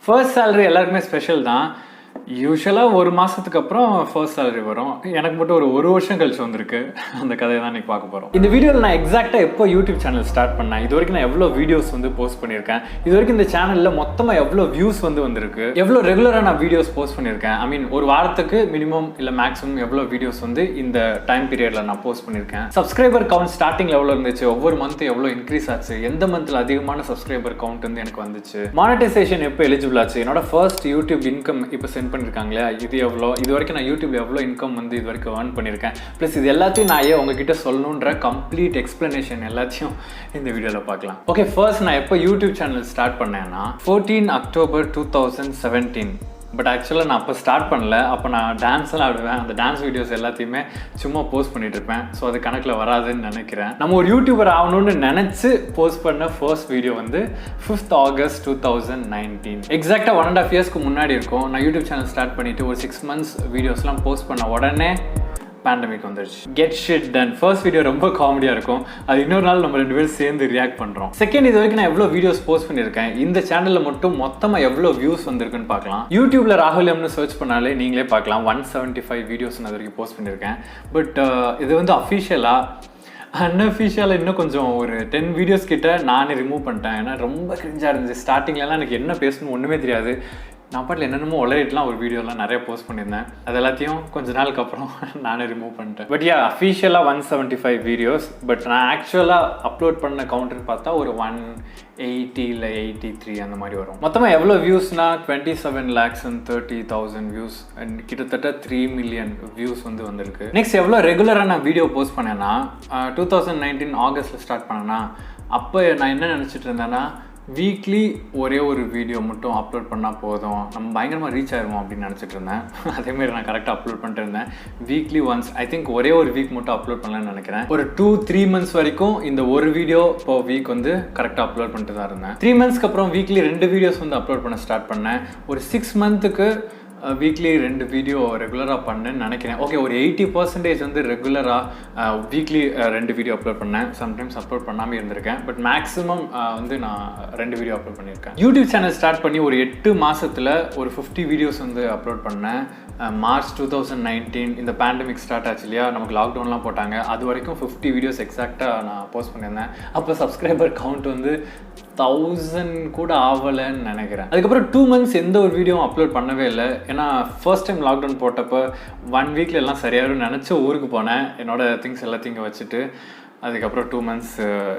First salary எல்லாருக்குமே special தான். யூஸ்வலாக ஒரு மாதத்துக்கு அப்புறம் ஃபர்ஸ்ட் சேலரி வரும். எனக்கு மட்டும் ஒரு வருஷம் கழிச்சு வந்திருக்கு. அந்த கதையை தான் இன்றைக்கி பார்க்க போகிறோம். இந்த வீடியோவில் நான் எக்ஸாக்டாக எப்போ யூடியூப் சேனல் ஸ்டார்ட் பண்ணேன், இது வரைக்கும் நான் எவ்வளோ வீடியோஸ் வந்து போஸ்ட் பண்ணியிருக்கேன், இது வரைக்கும் இந்த சேனலில் மொத்தமாக எவ்வளோ வியூஸ் வந்திருக்கு, எவ்வளோ ரெகுலராக நான் வீடியோஸ் போஸ்ட் பண்ணியிருக்கேன், ஐ மீன் ஒரு வாரத்துக்கு மினிமம் இல்லை மேக்ஸிமம் எவ்வளோ வீடியோஸ் வந்து இந்த டைம் பீரியடில் நான் போஸ்ட் பண்ணியிருக்கேன், சப்ஸ்கிரைபர் கவுண்ட் ஸ்டார்டிங்கில் எவ்வளோ இருந்துச்சு, ஒவ்வொரு மந்த்து எவ்வளோ இன்க்ரீஸ் ஆச்சு, எந்த மந்தில் அதிகமான சப்ஸ்கிரைபர் கவுண்ட் வந்து எனக்கு வந்துச்சு, மானிட்டைசேஷன் எப்போ எலிஜிபிள் ஆச்சு, என்னோட ஃபர்ஸ்ட் யூடியூப் இன்கம் இப்போ சென்ட் பண்ணியிருக்காங்களே இது எவ்வளோ, இது வரைக்கும் நான் யூடியூப்ல எவ்வளோ இன்கம் வந்து இது வரைக்கும் ஏர்ன் பண்ணியிருக்கேன், ப்ளஸ் இது எல்லாத்தையும் நான் உங்ககிட்ட சொல்லணுன்ற கம்ப்ளீட் எக்ஸ்பிளனேஷன் எல்லாத்தையும் இந்த வீடியோவில் பார்க்கலாம். ஓகே, ஃபர்ஸ்ட் நான் எப்போ யூடியூப் சேனல் ஸ்டார்ட் பண்ணேன்னா 14 அக்டோபர் 2017. பட் ஆக்சுவலாக நான் அப்போ ஸ்டார்ட் பண்ணல. அப்போ நான் டான்ஸ்லாம் ஆடுவேன். அந்த டான்ஸ் வீடியோஸ் எல்லாத்தையுமே சும்மா போஸ்ட் பண்ணிட்டு இருப்பேன். ஸோ அது கணக்கில் வராதுன்னு நினைக்கிறேன். நம்ம ஒரு யூடியூபர் ஆகணும்னு நினச்சி போஸ்ட் பண்ண ஃபர்ஸ்ட் வீடியோ வந்து 5th August 2019. எக்ஸாக்டாக 1.5 yearsக்கு முன்னாடி இருக்கும். நான் யூடியூப் சேனல் ஸ்டார்ட் பண்ணிவிட்டு ஒரு 6 months வீடியோஸ்லாம் போஸ்ட் பண்ண உடனே பேண்டமிக் வந்துருச்சு. Get shit done. First video ரொம்ப காமெடியாக இருக்கும். அது இன்னொரு நாள் நம்ம 2 பேரும் சேர்ந்து ரியாக்ட் பண்ணுறோம். செகண்ட், இது வரைக்கும் நான் எவ்வளோ வீடியோஸ் போஸ்ட் பண்ணியிருக்கேன், இந்த சேனலில் மட்டும் மொத்தமாக எவ்வளோ வியூஸ் வந்திருக்குன்னு பார்க்கலாம். யூடியூப்ல ராகுல்யம்னு சர்ச் பண்ணாலே நீங்களே பார்க்கலாம். 175 வீடியோஸ் நான் இது வரைக்கும் போஸ்ட் பண்ணியிருக்கேன். பட் இது வந்து அஃபிஷியலாக அன்அஃபிஷியலாக இன்னும் கொஞ்சம் ஒரு 10 வீடியோஸ் கிட்ட நானே ரிமூவ் பண்ணிட்டேன். ஏன்னா ரொம்ப கிரிஞ்சாக இருந்துச்சு. ஸ்டார்டிங்லலாம் எனக்கு என்ன பேசணும் ஒன்றுமே தெரியாது. நான் பாட்டில் என்னென்னமோ உளறிட்டுலாம் ஒரு வீடியோலாம் நிறைய போஸ்ட் பண்ணியிருந்தேன். அது எல்லாத்தையும் கொஞ்ச நாளுக்கு அப்புறம் நானே ரிமூவ் பண்ணிட்டேன். பட் அஃபிஷியலாக 175 வீடியோஸ். பட் நான் ஆக்சுவலாக அப்லோட் பண்ண கவுண்ட்னு பார்த்தா ஒரு 180 இல்லை 83 அந்த மாதிரி வரும். மொத்தமாக எவ்வளோ வியூஸ்னா 27,30,000 வியூஸ் அண்ட் கிட்டத்தட்ட 3 million வியூஸ் வந்து வந்திருக்கு. நெக்ஸ்ட் எவ்வளோ ரெகுலராக நான் வீடியோ போஸ்ட் பண்ணேன்னா 2019 ஆகஸ்ட்டில் ஸ்டார்ட் பண்ணேன்னா அப்போ நான் என்ன நினச்சிட்டு இருந்தேன்னா வீக்லி ஒரே ஒரு வீடியோ மட்டும் அப்லோட் பண்ணால் போதும், நம்ம பயங்கரமாக ரீச் ஆயிடுவோம் அப்படின்னு நினச்சிட்டு இருந்தேன். அதேமாதிரி நான் கரெக்டாக அப்லோட் பண்ணிட்டு இருந்தேன். வீக்லி ஒன்ஸ், ஐ திங்க் ஒரே ஒரு வீக் மட்டும் அப்லோட் பண்ணலான்னு நினைக்கிறேன். ஒரு 2-3 months வரைக்கும் இந்த ஒரு வீடியோ இப்போ வீக் வந்து கரெக்டாக அப்லோட் பண்ணிட்டு தான் இருந்தேன். 3 monthsக்கு அப்புறம் வீக்லி 2 வீடியோஸ் வந்து அப்லோட் பண்ண ஸ்டார்ட் பண்ணேன். ஒரு 6 monthsக்கு வீக்லி 2 வீடியோ ரெகுலராக பண்ணேன்னு நினைக்கிறேன். ஓகே, ஒரு 80% வந்து ரெகுலராக வீக்லி 2 வீடியோ அப்லோட் பண்ணேன். சம்டைம்ஸ் அப்லோட் பண்ணாமல் இருந்திருக்கேன். பட் மேக்ஸிமம் வந்து நான் 2 வீடியோ அப்லோட் பண்ணியிருக்கேன். யூடியூப் சேனல் ஸ்டார்ட் பண்ணி ஒரு 8 மாதத்தில் ஒரு 50 வீடியோஸ் வந்து அப்லோட் பண்ணேன். மார்ச் 2019 இந்த பேண்டமிக் ஸ்டார்ட் ஆச்சு இல்லையா, நமக்கு லாக்டவுன்லாம் போட்டாங்க. அது வரைக்கும் 50 வீடியோஸ் எக்ஸாக்டாக நான் போஸ்ட் பண்ணியிருந்தேன். அப்போ சப்ஸ்கிரைபர் கவுண்ட் வந்து 1000 கூட ஆகலைன்னு நினைக்கிறேன். அதுக்கப்புறம் 2 months எந்த ஒரு வீடியோவும் அப்லோட் பண்ணவே இல்லை. ஏன்னா ஃபர்ஸ்ட் டைம் லாக்டவுன் போட்டப்போ 1 வீக்கில் எல்லாம் சரியாகும் நினச்சி ஊருக்கு போனேன். என்னோடய திங்ஸ் எல்லாத்தையும் இங்கே வச்சுட்டு. அதுக்கப்புறம் 2 months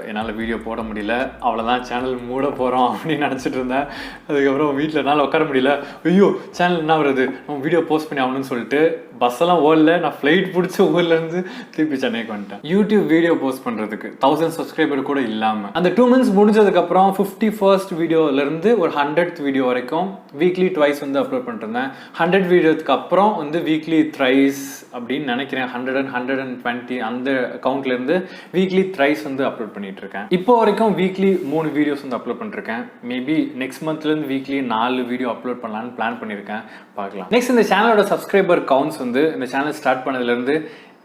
என்னால் வீடியோ போட முடியல. அவ்வளோதான், சேனல் மூட போகிறோம் அப்படின்னு நினச்சிட்டு இருந்தேன். அதுக்கப்புறம் வீட்டில் என்னால் உட்கார முடியல. ஐயோ சேனல் என்ன வருது, நம்ம வீடியோ போஸ்ட் பண்ணி ஆகணும்னு சொல்லிட்டு பஸ்ஸெல்லாம் ஓடல. நான் ஃப்ளைட் பிடிச்ச ஊர்லேருந்து திருப்பி சென்னைக்கு வந்துட்டேன். யூடியூப் வீடியோ போஸ்ட் பண்ணுறதுக்கு 1000 சப்ஸ்கிரைபர் கூட இல்லாமல். அந்த 2 months முடிஞ்சதுக்கப்புறம் 51st வீடியோலேருந்து ஒரு 100th வீடியோ வரைக்கும் வீக்லி ட்வைஸ் வந்து அப்லோட் பண்ணிருந்தேன். 100 வீடியோக்கு அப்புறம் வந்து வீக்லி த்ரைஸ் அப்படின்னு நினைக்கிறேன். 100 and 120 அந்த கவுண்ட்லேருந்து வீக்லி த்ரைஸ் வந்து அப்லோட் பண்ணிட்டு இருக்கேன். இப்போ வரைக்கும் வீக்லி 3 வீடியோஸ் வந்து அப்லோட் பண்ணிருக்கேன். மேபி நெக்ஸ்ட் மந்த்லேருந்து வீக்லி 4 வீடியோ அப்லோட் பண்ணலான்னு பிளான் பண்ணியிருக்கேன். பார்க்கலாம். நெக்ஸ்ட், இந்த சேனலோட சப்ஸ்கிரைபர் கவுண்ட்ஸ் வந்து இந்த சேனல் ஸ்டார்ட் பண்ணதுலேருந்து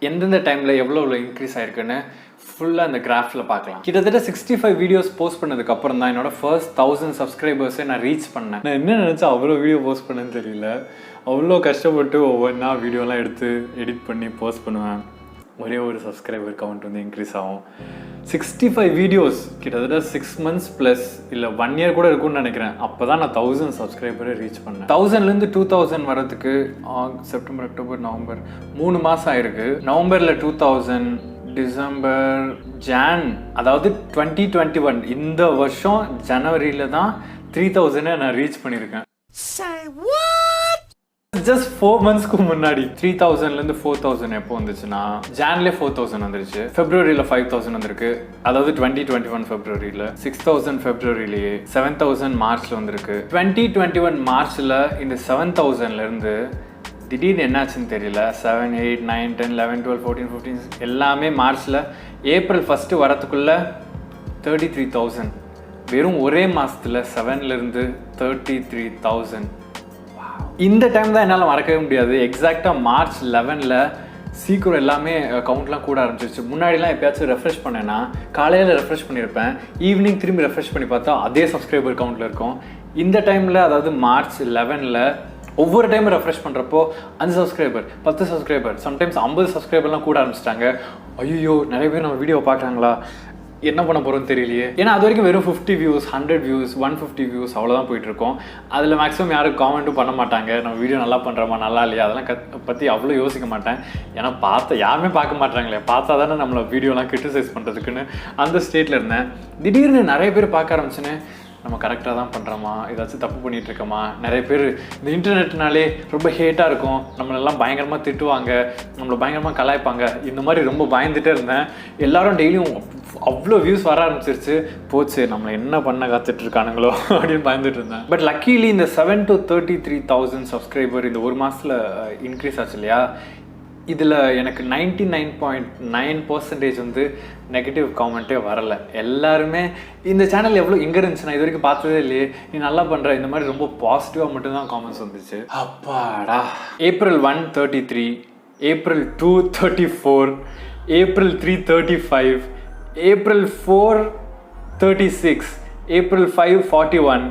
எந்தெந்த டைமில் எவ்வளோ இன்க்ரீஸ் ஆயிருக்குன்னு ஃபுல்லாக இந்த கிராஃபில் பார்க்கலாம். கிட்டத்தட்ட 65 வீடியோஸ் போஸ்ட் பண்ணதுக்கு அப்புறம் தான் என்னோட ஃபர்ஸ்ட் 1000 சப்ஸ்கிரைபர்ஸை நான் ரீச் பண்ணேன். நான் என்ன நினச்சா அவ்வளோ வீடியோ போஸ்ட் பண்ணேன்னு தெரியல. அவ்வளோ கஷ்டப்பட்டு ஒவ்வொன்றா வீடியோலாம் எடுத்து எடிட் பண்ணி போஸ்ட் பண்ணுவேன். ஒரே ஒரு சப்ஸ்கிரைபர் கவுண்ட் வந்து இன்க்ரீஸ் ஆகும். 65 வீடியோஸ் கிட்டத்தட்ட 6 months ப்ளஸ் இல்லை 1 year கூட இருக்கும்னு நினைக்கிறேன். அப்போ தான் நான் 1000 சப்ஸ்கிரைபரை ரீச் பண்ணேன். 1000லேருந்து 2000 வரதுக்கு செப்டம்பர், அக்டோபர், நவம்பர் 3 மாதம் ஆயிருக்கு. நவம்பரில் 2000, டிசம்பர், ஜான், அதாவது 2021 இந்த வருஷம் ஜனவரியில் தான் 3000 நான் ரீச் பண்ணியிருக்கேன். ஜஸ்ட் 4 monthsக்கு முன்னாடி 3000லேருந்து 4000 எப்போ வந்துச்சுன்னா ஜான்லேயே 4000 வந்துருச்சு. ஃபெப்ரவரியில் 5000 வந்திருக்கு. அதாவது 2021 ஃபெப்ரவரியில் 6000, ஃபெப்ரவரியிலேயே 7000 மார்ச்சில் வந்திருக்கு. 2021 மார்ச்சில் இந்த 7000லேருந்து திடீர்னு என்னாச்சுன்னு தெரியல. 7, 8, 9, 10, 11, 12, 14, 15 எல்லாமே மார்ச்சில். ஏப்ரல் 1 வரத்துக்குள்ள 33,000. வெறும் ஒரே மாதத்தில் 7லேருந்து 33,000. இந்த டைம் தான் என்னால் மறக்கவே முடியாது. எக்ஸாக்டாக மார்ச் 11 சீக்கிரம் எல்லாமே கவுண்ட்லாம் கூட ஆரம்பிச்சிருச்சு. முன்னாடிலாம் எப்பயாச்சும் ரெஃப்ரெஷ் பண்ணேன்னா காலையில் ரெஃப்ரெஷ் பண்ணியிருப்பேன், ஈவினிங் திரும்பி ரெஃப்ரெஷ் பண்ணி பார்த்தா அதே சப்ஸ்கிரைபர் கவுண்ட்டில் இருக்கும். இந்த டைமில் அதாவது மார்ச் 11ல் ஒவ்வொரு டைமும் ரெஃப்ரெஷ் பண்ணுறப்போ 5 சப்ஸ்கிரைபர் 10 சப்ஸ்கிரைபர் சம்டைம்ஸ் 50 சப்ஸ்கிரைபர்லாம் கூட ஆரம்பிச்சிட்டாங்க. ஐயோ நிறைய பேர் நம்ம வீடியோ பார்க்குறாங்களா, என்ன பண்ண போகிறோன்னு தெரியலையே. ஏன்னா அது வரைக்கும் வெறும் 50 வியூஸ் 100 வியூஸ் 150 வியூஸ் அவ்வளோதான் போயிட்டுருக்கோம். அதில் மேக்ஸிமம் யாரும் காமெண்ட்டும் பண்ண மாட்டாங்க, நம்ம வீடியோ நல்லா பண்ணுறோமா நல்லா இல்லையா அதெல்லாம் பற்றி அவ்வளோ யோசிக்க மாட்டேன். ஏன்னா யாருமே பார்க்க மாட்டாங்களே, பார்த்தா தானே நம்மளை வீடியோலாம் கிரிட்டிசைஸ் பண்ணுறதுக்குன்னு அந்த ஸ்டேட்டில் இருந்தேன். திடீர்னு நிறைய பேர் பார்க்க ஆரம்பிச்சுன்னு நம்ம கரெக்டாக தான் பண்ணுறோமா, ஏதாச்சும் தப்பு பண்ணிகிட்டு இருக்கோமா. நிறைய பேர் இந்த இன்டர்நெட்னாலே ரொம்ப ஹேட்டாக இருக்கும், நம்மளெல்லாம் பயங்கரமாக திட்டுவாங்க, நம்மளை பயங்கரமாக கலாய்ப்பாங்க. இந்த மாதிரி ரொம்ப பயந்துகிட்டே இருந்தேன். எல்லோரும் டெய்லியும் அவ்வளோ வியூஸ் வர ஆரம்பிச்சிருச்சு. போச்சு நம்மளை என்ன பண்ண காத்துட்ருக்கானுங்களோ அப்படின்னு பயந்துட்டு இருந்தேன். பட் லக்கிலி இந்த 7 to 33,000 சப்ஸ்கிரைபர் இந்த ஒரு மாதத்தில் இன்க்ரீஸ் ஆச்சு இல்லையா. இதில் எனக்கு 99.9% வந்து நெகட்டிவ் காமெண்ட்டே வரலை. எல்லாருமே இந்த சேனல் எவ்வளோ இங்கே இருந்துச்சு நான் இது வரைக்கும் பார்த்ததே இல்லையே, நீ நல்லா பண்ணுற, இந்த மாதிரி ரொம்ப பாசிட்டிவாக மட்டும்தான் காமெண்ட்ஸ் வந்துச்சு. அப்பாடா. April 1 33, April 2 34, April 3 35, April 4 36, April 5 41,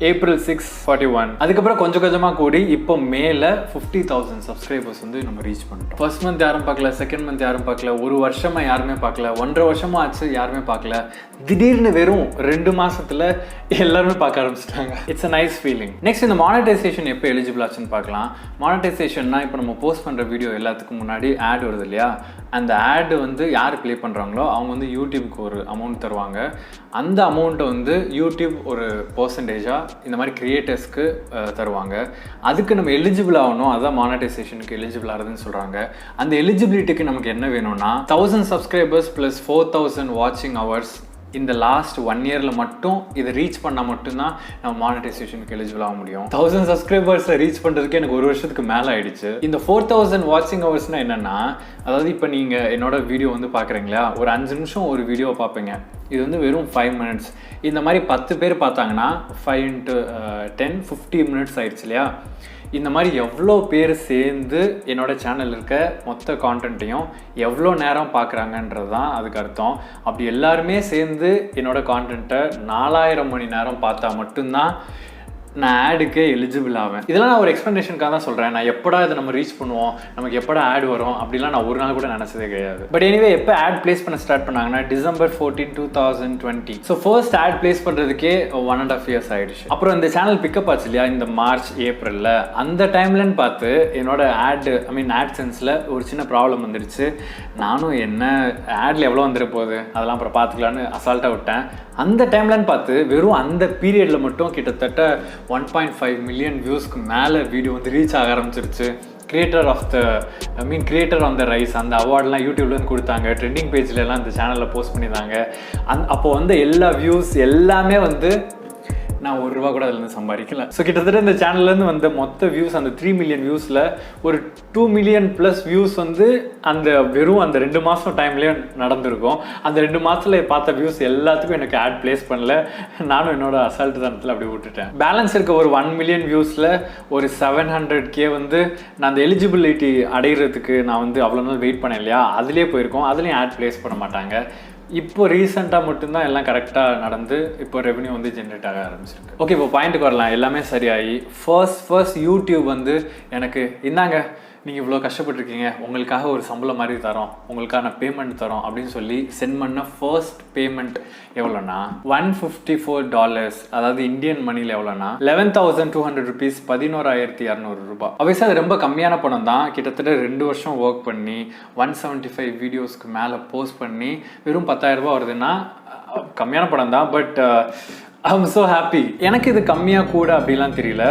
April 6 41. அதுக்கப்புறம் கொஞ்சம் கொஞ்சமாக கூடி இப்போ மேலே 50,000 சப்ஸ்கிரைபர்ஸ் வந்து நம்ம ரீச் பண்ணிட்டோம். ஃபர்ஸ்ட் மந்த் யாரும் பார்க்கல, செகண்ட் மந்த் யாரும் பார்க்கல, ஒரு வருஷமாக யாருமே பார்க்கல, 1.5 வருஷமாக ஆச்சு யாருமே பார்க்கல. திடீர்னு வெறும் 2 மாதத்தில் எல்லாருமே பார்க்க ஆரம்பிச்சிட்டாங்க. It's a nice feeling. Next இந்த மானிட்டைசேஷன் எப்போ எலிஜிபிள் ஆச்சுன்னு பார்க்கலாம். மானிட்டைசேஷன்னா இப்போ நம்ம போஸ்ட் பண்ணுற வீடியோ எல்லாத்துக்கும் முன்னாடி ஆட் வருது இல்லையா, அந்த ஆடு வந்து யார் ப்ளே பண்ணுறாங்களோ அவங்க வந்து யூடியூப்க்கு ஒரு அமௌண்ட் தருவாங்க. அந்த அமௌண்ட்டை வந்து யூடியூப் ஒரு பர்சன்டேஜாக இந்த மாதிரி கிரியேட்டர்ஸ்க்கு தருவாங்க. அதுக்கு நம்ம எலிஜிபிள் ஆகணும், அதுதான் மானிட்டைசேஷனுக்கு எலிஜிபிள் ஆகுதுன்னு சொல்கிறாங்க. அந்த எலிஜிபிலிட்டிக்கு நமக்கு என்ன வேணும்னா 1000 சப்ஸ்கிரைபர்ஸ் ப்ளஸ் 4000 வாட்சிங் ஹவர்ஸ் இந்த லாஸ்ட் 1 இயரில் மட்டும் இதை ரீச் பண்ணால் மட்டும்தான் நம்ம மானிட்டைசேஷனுக்கு எலிஜிபிள் ஆக முடியும். 1000 சப்ஸ்கிரைபர்ஸை ரீச் பண்ணுறதுக்கு எனக்கு 1 வருஷத்துக்கு மேலே ஆயிடுச்சு. இந்த 4000 வாட்சிங் ஹவர்ஸ்னால் என்னென்னா, அதாவது இப்போ நீங்கள் என்னோட வீடியோ வந்து பார்க்குறீங்களா, ஒரு 5 நிமிஷம் ஒரு வீடியோ பார்ப்பீங்க, இது வந்து வெறும் 5 மினிட்ஸ். இந்த மாதிரி 10 பேர் பார்த்தாங்கன்னா 5 into 10 50 மினிட்ஸ் ஆயிடுச்சு இல்லையா. இந்த மாதிரி எவ்வளோ பேர் சேர்ந்து என்னோடய சேனல் இருக்க மொத்த கான்டென்ட்டையும் எவ்வளோ நேரம் பார்க்குறாங்கன்றது தான் அதுக்கு அர்த்தம். அப்படி எல்லாருமே சேர்ந்து என்னோடய கான்டென்ட்டை 4000 மணி நேரம் பார்த்தா மட்டும்தான் நான் ஆடுக்கே எலிஜிபிள் ஆவேன். இதெல்லாம் நான் ஒரு எக்ஸ்ப்ளனேஷனுக்காக தான் சொல்கிறேன். நான் எப்படா இதை நம்ம ரீச் பண்ணுவோம், நமக்கு எப்படா ஆட் வரும் அப்படிலாம் நான் ஒரு நாள் கூட நினச்சதே கிடையாது. பட் எனிவே எப்போ ஆட் பிளேஸ் பண்ண ஸ்டார்ட் பண்ணாங்கன்னா December 14, 2020. So first add place பண்ணுறதுக்கே 1.5 years ஆகிடுச்சு. அப்புறம் இந்த சேனல் பிக்கப் ஆச்சு இல்லையா இந்த மார்ச் ஏப்ரலில். அந்த டைம்லன்னு பார்த்து என்னோட ஆட்சென்ஸில் ஒரு சின்ன ப்ராப்ளம் வந்துடுச்சு. நானும் என்ன ஆடில் எவ்வளோ வந்துட போகுது அதெல்லாம் அப்புறம் பார்த்துக்கலான்னு அசால்ட்டாக விட்டேன். அந்த டைம்லன்னு பார்த்து வெறும் அந்த பீரியடில் மட்டும் கிட்டத்தட்ட 1.5 மில்லியன் வியூஸ்க்கு மேலே வீடியோ வந்து ரீச் ஆக ஆரம்பிச்சிருச்சு. கிரியேட்டர் ஆன் த ரைஸ் அந்த அவார்ட்லாம் யூடியூப்லேருந்து கொடுத்தாங்க. ட்ரெண்டிங் பேஜ்லலாம் இந்த சேனலில் போஸ்ட் பண்ணியிருந்தாங்க. அப்போ வந்து எல்லா வியூஸ் எல்லாமே வந்து நான் 1 ரூபா கூட அதுலேருந்து சம்பாதிக்கல. ஸோ கிட்டத்தட்ட இந்த சேனல்லேருந்து வந்த மொத்த வியூஸ் அந்த 3 மில்லியன் வியூஸில் ஒரு 2 மில்லியன் ப்ளஸ் வியூஸ் வந்து வெறும் அந்த 2 மாதம் டைம்லேயே நடந்திருக்கும். அந்த 2 மாதத்தில் பார்த்த வியூஸ் எல்லாத்துக்கும் எனக்கு ஆட் பிளேஸ் பண்ணல. நானும் என்னோட அசால்ட்டு தனத்தில் அப்படி விட்டுட்டேன். பேலன்ஸ் இருக்க ஒரு 1 மில்லியன் வியூஸில் ஒரு 700K வந்து நான் அந்த எலிஜிபிலிட்டி அடைகிறதுக்கு நான் வந்து அவ்வளோ நாள் வெயிட் பண்ணேன் இல்லையா, அதுலேயே போயிருக்கோம். அதுலேயும் ஆட் பிளேஸ் பண்ண மாட்டாங்க. இப்போ ரீசெண்டாக மட்டும்தான் எல்லாம் கரெக்டாக நடந்து இப்போ ரெவன்யூ வந்து ஜென்ரேட் ஆக ஆரம்பிச்சிருக்கு. ஓகே, இப்போ பாயிண்ட்டுக்கு வரலாம். எல்லாமே சரியாகி ஃபர்ஸ்ட் யூடியூப் வந்து எனக்கு இந்தாங்க நீங்கள் இவ்வளோ கஷ்டப்பட்டுருக்கீங்க, உங்களுக்காக ஒரு சம்பளம் மாதிரி தரோம், உங்களுக்கான பேமெண்ட் தரோம் அப்படின்னு சொல்லி சென்ட் பண்ண ஃபர்ஸ்ட் பேமெண்ட் எவ்வளோனா $154. அதாவது இந்தியன் மணியில் எவ்வளோனா 11,200 rupees, 11,200 ரூபாய். obviously அது ரொம்ப கம்மியான பணம் தான். கிட்டத்தட்ட 2 வருஷம் ஒர்க் பண்ணி 175 வீடியோஸ்க்கு மேலே போஸ்ட் பண்ணி வெறும் 10,000 ரூபாய் வருதுன்னா கம்மியான பணம் தான். But I am so happy. எனக்கு இது கம்மியாக கூட அப்படிலாம் தெரியல.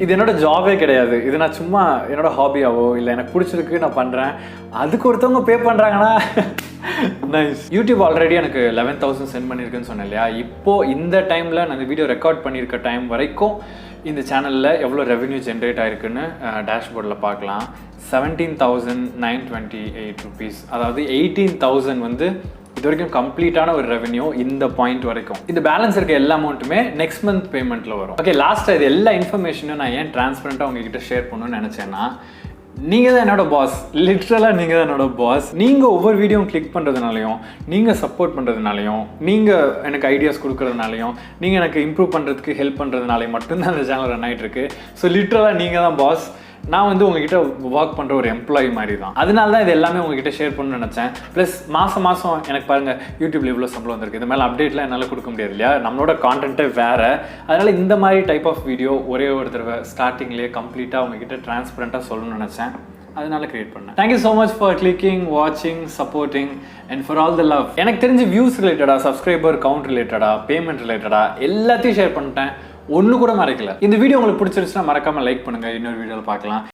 இது என்னோட ஜாபே கிடையாது. இது நான் சும்மா என்னோட ஹாபியாவோ இல்லை எனக்கு பிடிச்சிருக்கு நான் பண்ணுறேன், அதுக்கு ஒருத்தவங்க பே பண்ணுறாங்கன்னா நைஸ். யூடியூப் ஆல்ரெடி எனக்கு 11,000 சென்ட் பண்ணியிருக்குன்னு சொன்னேன் இல்லையா. இப்போது இந்த டைமில் நான் இந்த வீடியோ ரெக்கார்ட் பண்ணியிருக்க டைம் வரைக்கும் இந்த சேனலில் எவ்வளோ ரெவென்யூ ஜென்ரேட் ஆகிருக்குன்னு டேஷ்போர்டில் பார்க்கலாம். 17,928 rupees. அதாவது 18,000 வந்து இது வரைக்கும் கம்ப்ளீட்டான ஒரு ரெவென்யூ இந்த பாயிண்ட் வரைக்கும். இந்த பேலன்ஸ் இருக்க எல்லா அமௌண்ட்டுமே நெக்ஸ்ட் மந்த் பேமெண்ட்டில் வரும். ஓகே, லாஸ்ட்டாக இது எல்லா இன்ஃபர்மேஷனும் நான் ஏன் டிரான்ஸ்பரண்ட்டாக உங்ககிட்ட ஷேர் பண்ணணும்னு நினச்சேன்னா, நீங்கள் தான் என்னோட பாஸ், லிட்ரலாக நீங்கள் தான் என்னோட பாஸ். நீங்கள் ஒவ்வொரு வீடியோவும் கிளிக் பண்ணுறதுனாலையும், நீங்கள் சப்போர்ட் பண்ணுறதுனாலையும், நீங்கள் எனக்கு ஐடியாஸ் கொடுக்குறதுனாலையும், நீங்கள் எனக்கு இம்ப்ரூவ் பண்ணுறதுக்கு ஹெல்ப் பண்ணுறதுனாலையும் மட்டும்தான் அந்த சேனல் ரன் ஆகிட்டு இருக்கு. ஸோ லிட்ரலாக நீங்கள் தான் பாஸ். நான் வந்து உங்ககிட்ட ஒர்க் பண்ணுற ஒரு எம்ப்ளாயி மாதிரி தான். அதனால தான் இது எல்லாமே உங்ககிட்ட ஷேர் பண்ணணும்னு நினச்சேன். ப்ளஸ் மாதம் எனக்கு பாருங்கள் யூடியூப்ல இவ்வளோ சம்பளம் வந்திருக்கு. இது மேலே அப்டேட்லாம் என்னால் கொடுக்க முடியாது இல்லையா, நம்மளோட கான்டென்ட்டே வேறு. அதனால் இந்த மாதிரி டைப் ஆஃப் வீடியோ ஒரே ஒரு தடவை ஸ்டார்டிங்லேயே கம்ப்ளீட்டாக உங்ககிட்ட டிரான்ஸ்பரண்ட்டாக சொல்லணும்னு நினச்சேன். அதனால கிரியேட் பண்ணேன். Thank you so much for clicking, வாட்சிங், supporting and for all the love. எனக்கு தெரிஞ்ச வியூஸ் ரிலேட்டடாக, சப்ஸ்கிரைபர் கவுண்ட் ரிலேட்டடாக, பேமெண்ட் ரிலேட்டடாக எல்லாத்தையும் ஷேர் பண்ணிட்டேன். ஒன்று கூட மறைக்கல. இந்த வீடியோ உங்களுக்கு பிடிச்சிருச்சுன்னா மறக்காமல் லைக் பண்ணுங்கள். இன்னொரு வீடியோவில் பார்க்கலாம்.